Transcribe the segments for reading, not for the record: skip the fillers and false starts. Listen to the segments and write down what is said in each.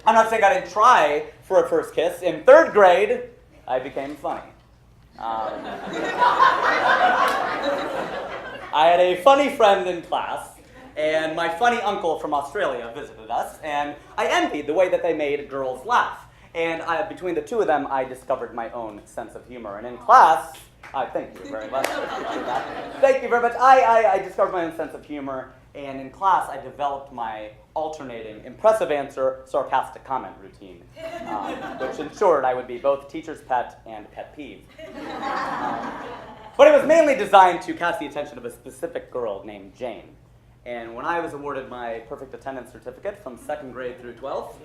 I'm not saying I didn't try for a first kiss. In third grade, I became funny. I had a funny friend in class, and my funny uncle from Australia visited us, and I envied the way that they made girls laugh. And between the two of them, I discovered my own sense of humor. And in class, thank you very much. Thank you very much. I discovered my own sense of humor, and in class, I developed my alternating impressive answer, sarcastic comment routine, which ensured I would be both teacher's pet and pet peeve. But it was mainly designed to catch the attention of a specific girl named Jane. And when I was awarded my perfect attendance certificate from 2nd grade through 12th,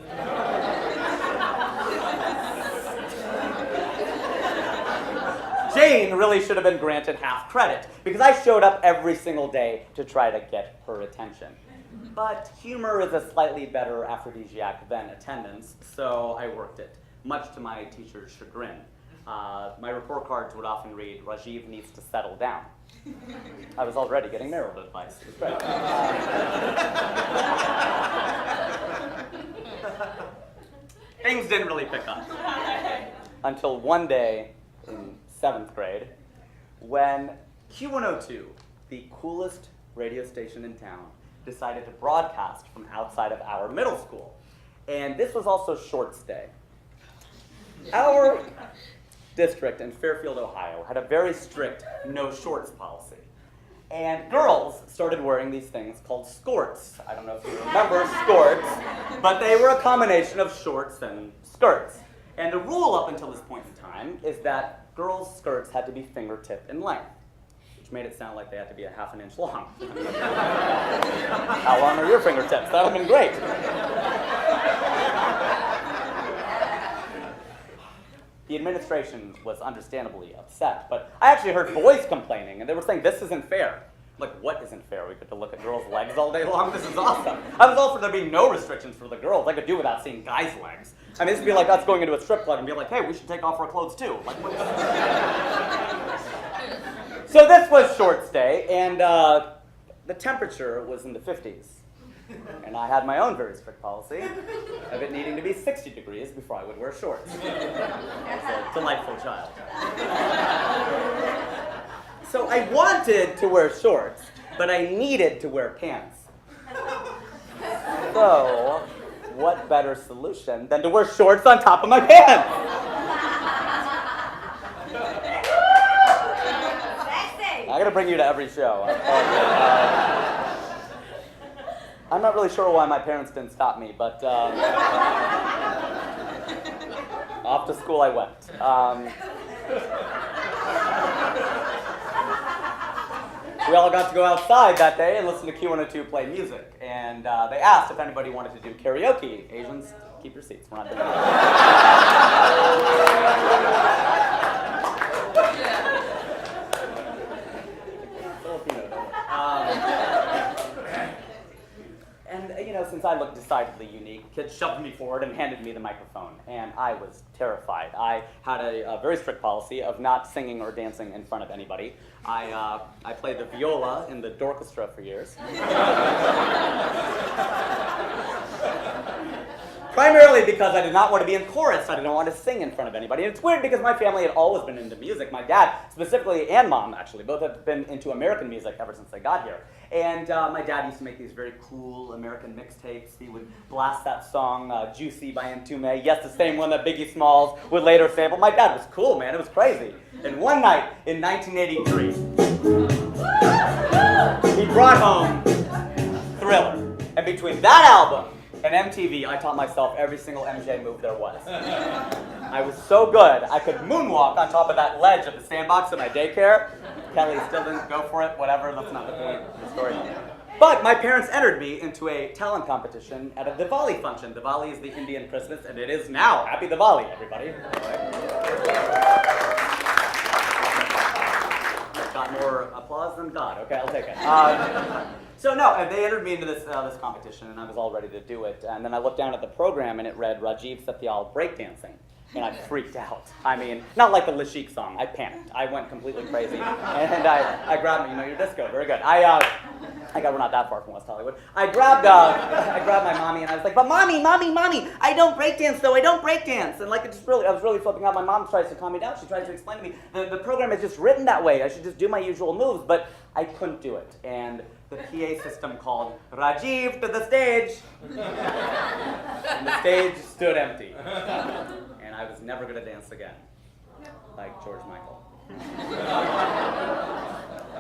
Jane really should have been granted half credit, because I showed up every single day to try to get her attention. But humor is a slightly better aphrodisiac than attendance, so I worked it, much to my teacher's chagrin. My report cards would often read, "Rajiv needs to settle down." I was already getting marital advice. It was great. Things didn't really pick up until one day in 7th grade when Q102, the coolest radio station in town, decided to broadcast from outside of our middle school. And this was also Shorts Day. Our district in Fairfield, Ohio, had a very strict no shorts policy. And girls started wearing these things called skirts. I don't know if you remember skirts, but they were a combination of shorts and skirts. And the rule up until this point in time is that girls' skirts had to be fingertip in length, which made it sound like they had to be a half an inch long. How long are your fingertips? That would have been great. The administration was understandably upset, but I actually heard boys complaining, and they were saying, "This isn't fair." Like, what isn't fair? We get to look at girls' legs all day long? This is awesome. I was all for there being no restrictions for the girls. I could do without seeing guys' legs. I mean, this would be like us going into a strip club and be like, "Hey, we should take off our clothes too." Like, what? So this was Shorts Day, and the temperature was in the 50s. And I had my own very strict policy of it needing to be 60 degrees before I would wear shorts. I was a delightful child. So I wanted to wear shorts, but I needed to wear pants. So, what better solution than to wear shorts on top of my pants? I gotta bring you to every show. I'm not really sure why my parents didn't stop me, but off to school I went. We all got to go outside that day and listen to Q102 play music, and they asked if anybody wanted to do karaoke. Asians, keep your seats. We're not doing And, since I looked decidedly unique, kids shoved me forward and handed me the microphone, and I was terrified. I had a very strict policy of not singing or dancing in front of anybody. I played the viola in the Dorchestra for years. Primarily because I did not want to be in chorus. I didn't want to sing in front of anybody. And it's weird because my family had always been into music. My dad, specifically, and mom, actually, both have been into American music ever since they got here. And my dad used to make these very cool American mixtapes. He would blast that song, Juicy by Entombed. Yes, the same one that Biggie Smalls would later sample. My dad was cool, man. It was crazy. And one night in 1983, he brought home Thriller. And between that album and MTV, I taught myself every single MJ move there was. I was so good, I could moonwalk on top of that ledge of the sandbox at my daycare. Kelly still didn't go for it, whatever, that's not the point of the story. But my parents entered me into a talent competition at a Diwali function. Diwali is the Indian Christmas, and it is now. Happy Diwali, everybody. Got more applause than God. Okay, I'll take it. So no, they entered me into this competition, and I was all ready to do it. And then I looked down at the program, and it read Rajiv Satyal breakdancing. And I freaked out. I mean, not like the Lashik song. I panicked. I went completely crazy. And I grabbed me, your disco. Very good. We're not that far from West Hollywood. I grabbed my mommy and I was like, but mommy, I don't breakdance though. I don't breakdance. And like I was really flipping out. My mom tries to calm me down. She tries to explain to me the program is just written that way. I should just do my usual moves, but I couldn't do it. And the PA system called Rajiv to the stage, and the stage stood empty. And I was never gonna dance again, like George Michael.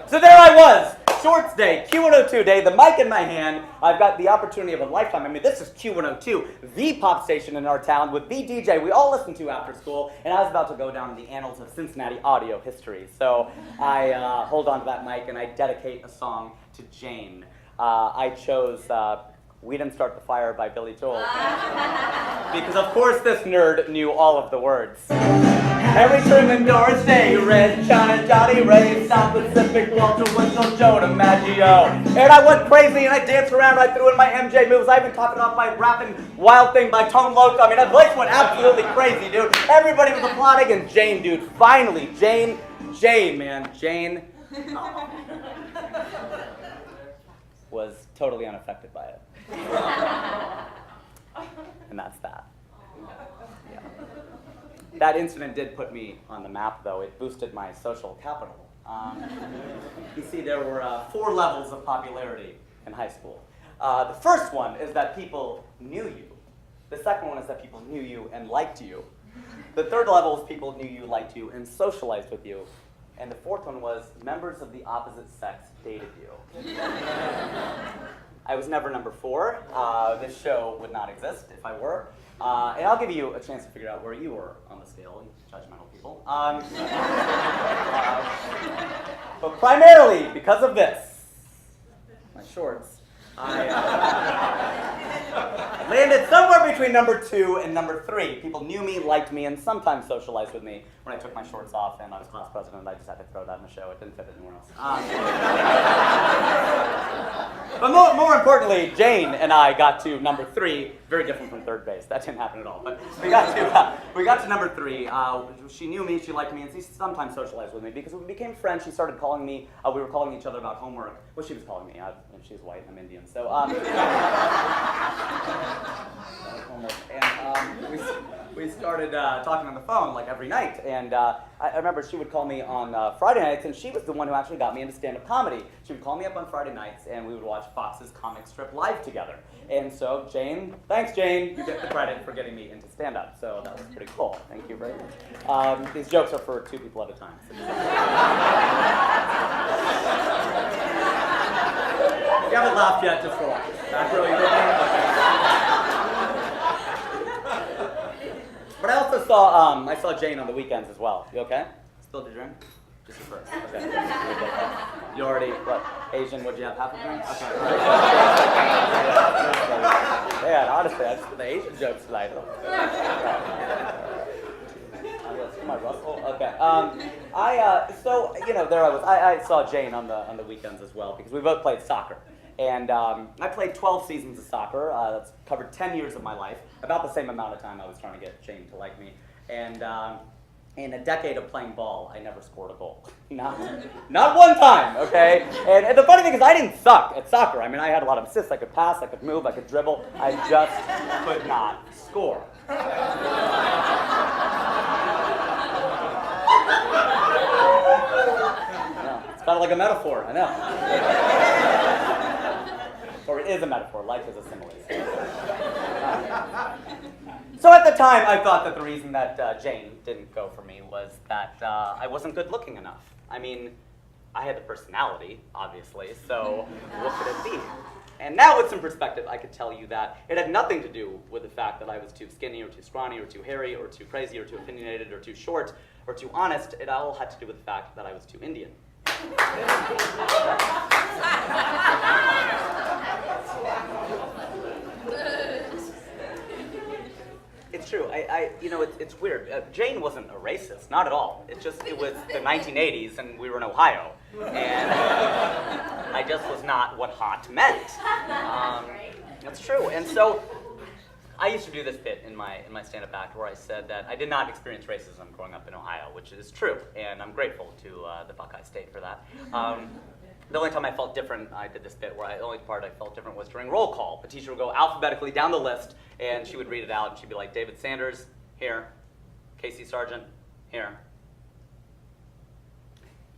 So there I was, Shorts Day, Q102 Day, the mic in my hand. I've got the opportunity of a lifetime. I mean, this is Q102, the pop station in our town with the DJ we all listen to after school, and I was about to go down in the annals of Cincinnati audio history. So I hold on to that mic and I dedicate a song to Jane. I chose We Didn't Start the Fire by Billy Joel. Because of course this nerd knew all of the words. Harry Truman, Doris Day, Red China, Johnny Ray, South Pacific, Walter Whistle, Joe DiMaggio. And I went crazy and I danced around, I threw in my MJ moves, I even topped it off by rapping Wild Thing by Tone Loc. I mean, that place went absolutely crazy, dude. Everybody was applauding and Jane, dude, finally, Jane, man, Jane was totally unaffected by it. And that's that. Yeah. That incident did put me on the map, though. It boosted my social capital. You see, there were 4 levels of popularity in high school. The first one is that people knew you. The second one is that people knew you and liked you. The third level is people knew you, liked you, and socialized with you. And the fourth one was members of the opposite sex dated you. I was never number 4. This show would not exist if I were. And I'll give you a chance to figure out where you were on the scale, you judgmental people. But primarily because of this, my shorts, I landed somewhere between number 2 and number 3. People knew me, liked me, and sometimes socialized with me. When I took my shorts off and I was class president, I just had to throw that in the show. It didn't fit anywhere else. But more importantly, Jane and I got to number 3, very different from third base. That didn't happen at all. But we got to number 3. She knew me, she liked me, and she sometimes socialized with me because when we became friends. She started calling me. We were calling each other about homework. Well, she was calling me. She's white and I'm Indian, so and we started talking on the phone like every night. And I remember she would call me on Friday nights, and she was the one who actually got me into stand-up comedy. She would call me up on Friday nights, and we would watch Fox's comic strip live together. And so, Jane, thanks, Jane. You get the credit for getting me into stand-up. So that was pretty cool. Thank you very much. These jokes are for 2 people at a time. So if you haven't laughed yet, just relax. Back row, you But I also saw Jane on the weekends as well. You okay? Spilled your drink? Just your first. Okay. You already, what, Asian, would you have half a drink? Okay. Yeah, honestly, the Asian jokes tonight. Come on, Russell. Okay. So, there I was. I saw Jane on the weekends as well because we both played soccer. And I played 12 seasons of soccer. That's covered 10 years of my life, about the same amount of time I was trying to get Jane to like me. And in a decade of playing ball, I never scored a goal. Not one time, okay? And the funny thing is I didn't suck at soccer. I mean, I had a lot of assists. I could pass, I could move, I could dribble. I just could not score. It's kind of like a metaphor, I know. Or it is a metaphor. Life is a simile. So at the time, I thought that the reason that Jane didn't go for me was that I wasn't good looking enough. I mean, I had the personality, obviously, so what could it be? And now with some perspective, I could tell you that it had nothing to do with the fact that I was too skinny or too scrawny or too hairy or too crazy or too opinionated or too short or too honest. It all had to do with the fact that I was too Indian. It's true. It's weird. Jane wasn't a racist, not at all. It was the 1980s, and we were in Ohio, and I just was not what hot meant. That's true. And so, I used to do this bit in my stand-up act where I said that I did not experience racism growing up in Ohio, which is true, and I'm grateful to the Buckeye State for that. The only time I felt different, I did this bit where the only part I felt different was during roll call. The teacher would go alphabetically down the list, and she would read it out, and she'd be like, David Sanders, here. Casey Sargent, here.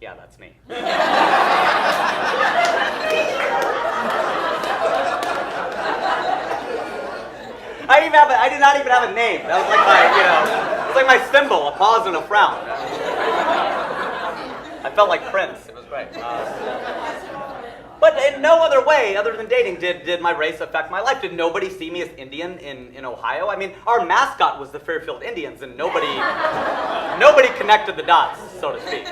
Yeah, that's me. I did not even have a name. That was like my, it was like my symbol, a pause and a frown. I felt like Prince. It was great. But in no other way, other than dating, did my race affect my life. Did nobody see me as Indian in Ohio? I mean, our mascot was the Fairfield Indians, and nobody connected the dots, so to speak.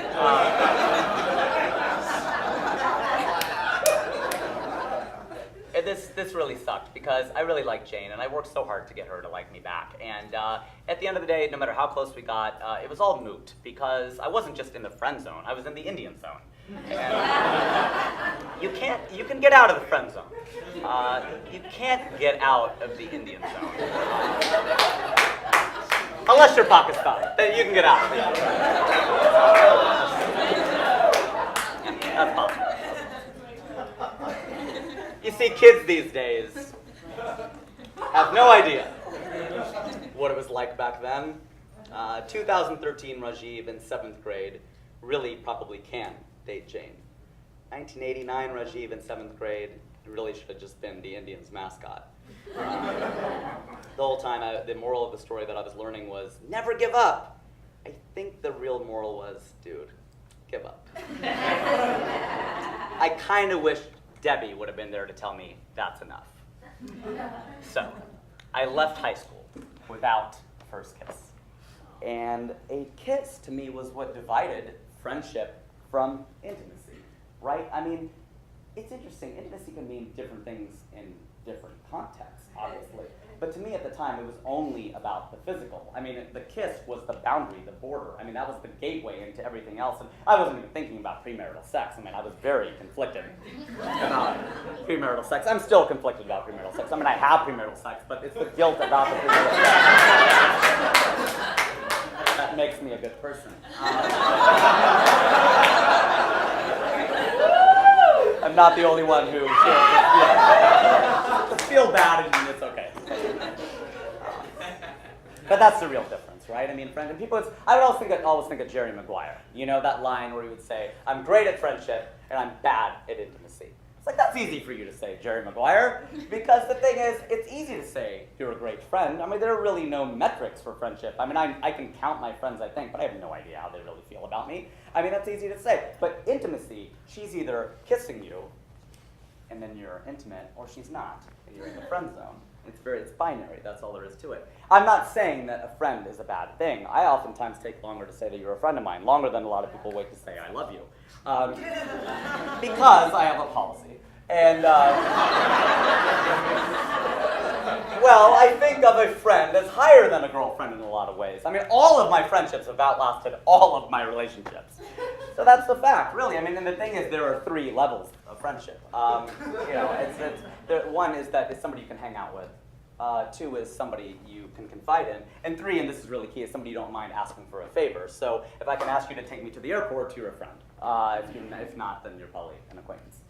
This really sucked because I really liked Jane, and I worked so hard to get her to like me back. And at the end of the day, no matter how close we got, it was all moot because I wasn't just in the friend zone; I was in the Indian zone. And you can get out of the friend zone. You can't get out of the Indian zone. Unless you're Pakistan, then you can get out. That's possible. You see, kids these days have no idea what it was like back then. 2013 Rajiv in 7th grade really probably can date Jane. 1989 Rajiv in 7th grade really should have just been the Indians' mascot. The whole time, the moral of the story that I was learning was, never give up. I think the real moral was, dude, give up. I kind of wish Debbie would have been there to tell me that's enough. So, I left high school without a first kiss. And a kiss, to me, was what divided friendship from intimacy, right? I mean, it's interesting. Intimacy can mean different things in different contexts, obviously. But to me at the time, it was only about the physical. I mean, the kiss was the boundary, the border. I mean, that was the gateway into everything else. And I wasn't even thinking about premarital sex. I mean, I was very conflicted about premarital sex. I'm still conflicted about premarital sex. I mean, I have premarital sex, but it's the guilt about the premarital sex that makes me a good person. I'm not the only one who feel bad, and it's okay. But that's the real difference, right? I mean, friend, and people. I would always think of Jerry Maguire. You know that line where he would say, "I'm great at friendship and I'm bad at intimacy." It's like that's easy for you to say, Jerry Maguire, because the thing is, it's easy to say you're a great friend. I mean, there are really no metrics for friendship. I mean, I can count my friends, I think, but I have no idea how they really feel about me. I mean, that's easy to say. But intimacy, she's either kissing you, and then you're intimate, or she's not, and you're in the friend zone. It's binary, that's all there is to it. I'm not saying that a friend is a bad thing. I oftentimes take longer to say that you're a friend of mine, longer than a lot of people wait to say I love you. Because I have a policy. And, well, I think of a friend as higher than a girlfriend in a lot of ways. I mean, all of my friendships have outlasted all of my relationships. So that's the fact, really. I mean, and the thing is, there are 3 levels of friendship. One is that it's somebody you can hang out with. 2 is somebody you can confide in. And 3, and this is really key, is somebody you don't mind asking for a favor. So if I can ask you to take me to the airport, you're a friend. If not, then you're probably an acquaintance.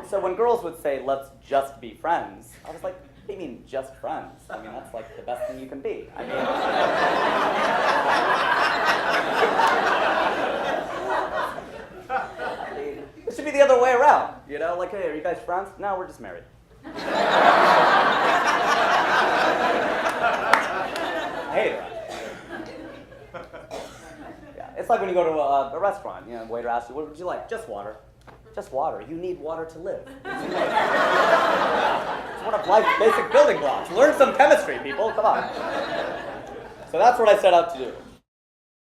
So when girls would say, let's just be friends, I was like, what do you mean, just friends? I mean, that's like the best thing you can be. I mean, it should be the other way around, you know? Like, hey, are you guys friends? No, we're just married. I hate it. Yeah, it's like when you go to a restaurant, you know, the waiter asks you, what would you like? Just water. Just water. You need water to live. It's one of life's basic building blocks. Learn some chemistry, people. Come on. So that's what I set out to do.